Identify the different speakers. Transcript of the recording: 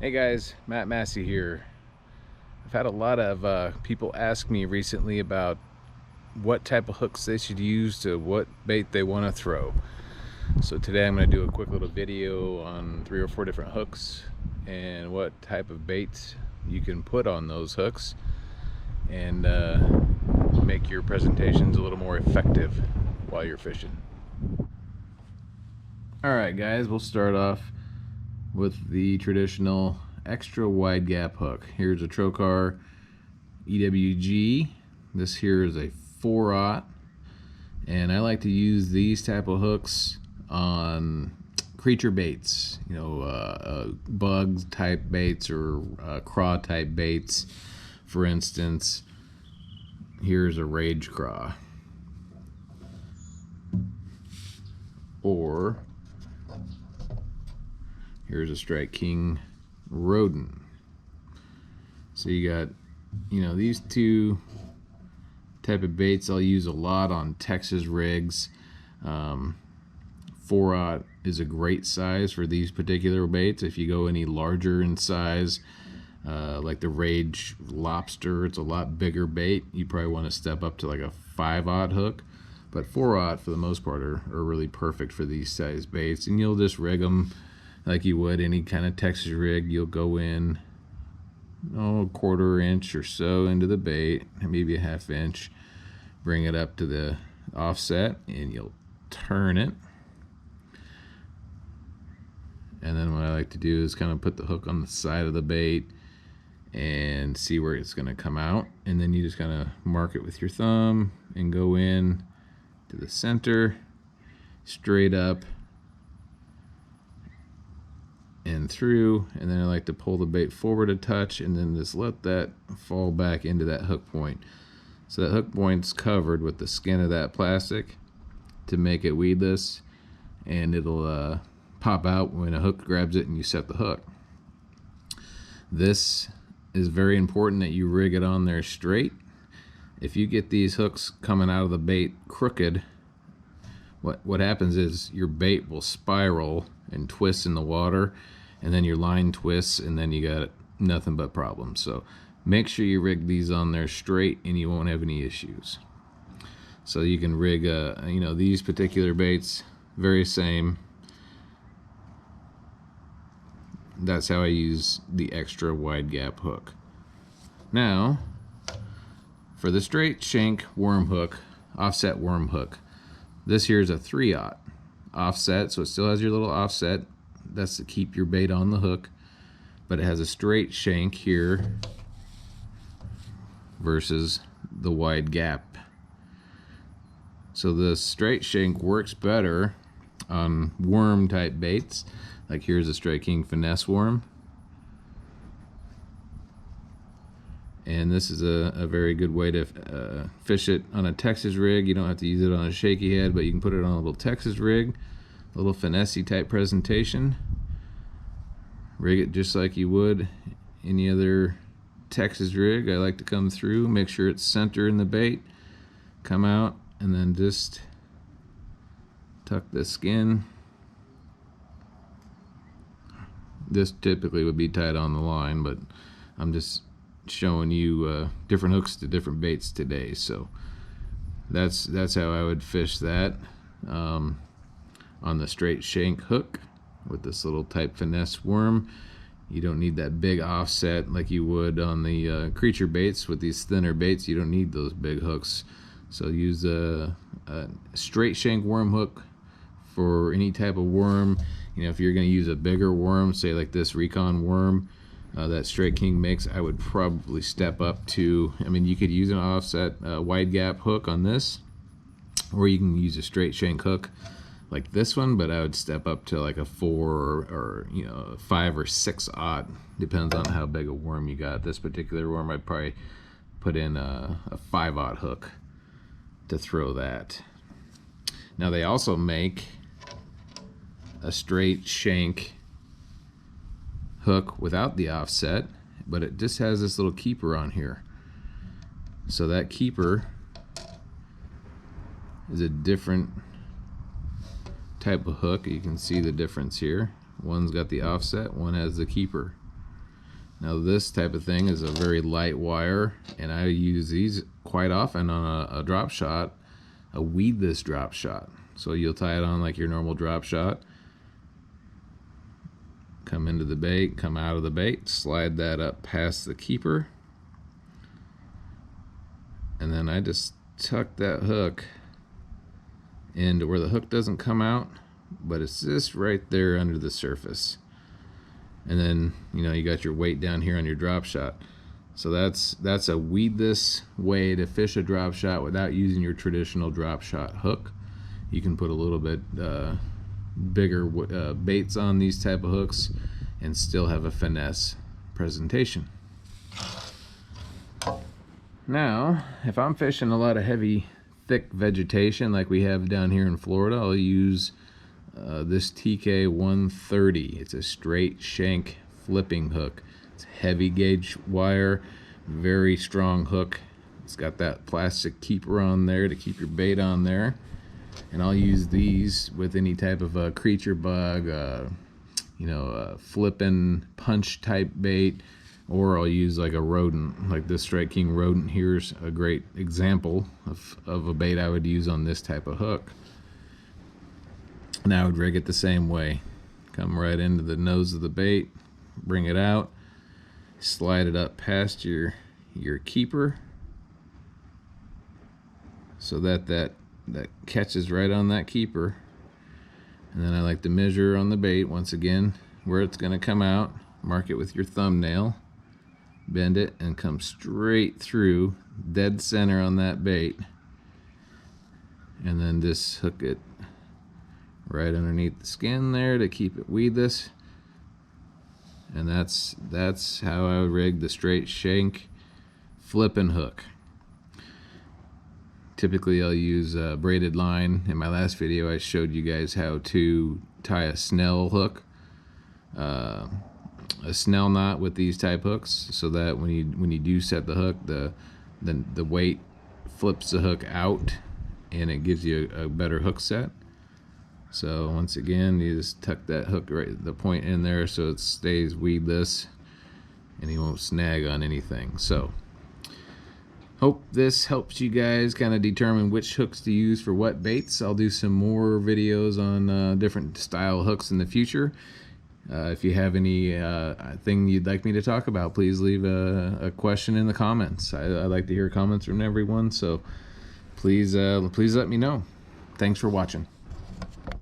Speaker 1: Hey guys, Matt Massey here. I've had a lot of people ask me recently about what type of hooks they should use to what bait they want to throw. So today I'm going to do a quick little video on 3 or 4 different hooks and what type of baits you can put on those hooks and make your presentations a little more effective while you're fishing. Alright guys, we'll start off with the traditional extra wide gap hook. Here's a Trocar EWG. This here is a 4/0, and I like to use these type of hooks on creature baits, bugs type baits or craw type baits. For instance, here's a rage craw, or here's a Strike King rodent. So you got, these two type of baits I'll use a lot on Texas rigs. 4/0 is a great size for these particular baits. If you go any larger in size, like the Rage Lobster, it's a lot bigger bait. You probably want to step up to like a 5/0 hook. But 4/0 for the most part are really perfect for these size baits, and you'll just rig them like you would any kind of Texas rig. You'll go in a 1/4 inch or so into the bait, maybe a 1/2 inch, bring it up to the offset, and you'll turn it. And then what I like to do is kind of put the hook on the side of the bait and see where it's going to come out, and then you just kind of mark it with your thumb and go in to the center, straight up and through, and then I like to pull the bait forward a touch and then just let that fall back into that hook point. So that hook point's covered with the skin of that plastic to make it weedless, and it'll pop out when a hook grabs it and you set the hook. This is very important that you rig it on there straight. If you get these hooks coming out of the bait crooked, what happens is your bait will spiral and twist in the water, and then your line twists, and then you got nothing but problems. So make sure you rig these on there straight and you won't have any issues. So you can rig these particular baits very same. That's how I use the extra wide gap hook. Now for the straight shank worm hook, offset worm hook, this here is a 3/0 offset, so it still has your little offset. That's to keep your bait on the hook, but it has a straight shank here versus the wide gap. So the straight shank works better on worm type baits. Like here's a Strike King finesse worm, and this is a very good way to fish it on a Texas rig. You don't have to use it on a shaky head, but you can put it on a little Texas rig, a little finesse-y type presentation. Rig it just like you would any other Texas rig. I like to come through, make sure it's center in the bait, come out, and then just tuck the skin. This typically would be tied on the line, but I'm just showing you different hooks to different baits today. So that's how I would fish that on the straight shank hook with this little type finesse worm. You don't need that big offset like you would on the creature baits. With these thinner baits, you don't need those big hooks. So use a straight shank worm hook for any type of worm. If you're going to use a bigger worm, say like this Recon worm that Strike King makes, I would probably step up to, you could use an offset wide gap hook on this, or you can use a straight shank hook like this one, but I would step up to like a 4 or 5 or 6/0. Depends on how big a worm you got. This particular worm, I'd probably put in a 5/0 hook to throw that. Now they also make a straight shank hook without the offset, but it just has this little keeper on here. So that keeper is a different type of hook. You can see the difference here. One's got the offset, one has the keeper. Now this type of thing is a very light wire, and I use these quite often on a drop shot, a weedless drop shot. So you'll tie it on like your normal drop shot, come into the bait, come out of the bait, slide that up past the keeper, and then I just tuck that hook into where the hook doesn't come out, but it's just right there under the surface. And then, you know, you got your weight down here on your drop shot. So that's a weedless way to fish a drop shot without using your traditional drop shot hook. You can put a little bit bigger baits on these type of hooks and still have a finesse presentation. Now, if I'm fishing a lot of heavy, thick vegetation like we have down here in Florida, I'll use this TK 130. It's a straight shank flipping hook. It's heavy gauge wire, very strong hook. It's got that plastic keeper on there to keep your bait on there. And I'll use these with any type of a creature bug, you know, flipping punch type bait, or I'll use like a rodent, like this Strike King rodent. Here's a great example of a bait I would use on this type of hook. And I would rig it the same way. Come right into the nose of the bait, bring it out, slide it up past your keeper so that catches right on that keeper. And then I like to measure on the bait once again where it's going to come out. Mark it with your thumbnail, bend it, and come straight through, dead center on that bait, and then just hook it right underneath the skin there to keep it weedless. And that's how I would rig the straight shank flipping hook. Typically I'll use braided line. In my last video I showed you guys how to tie a snell hook, a snell knot with these type hooks, so that when you do set the hook, the weight flips the hook out and it gives you a better hook set. So once again, you just tuck that hook right the point in there so it stays weedless and you won't snag on anything. So hope this helps you guys kind of determine which hooks to use for what baits. I'll do some more videos on different style hooks in the future. If you have any thing you'd like me to talk about, please leave a question in the comments. I like to hear comments from everyone, so please let me know. Thanks for watching.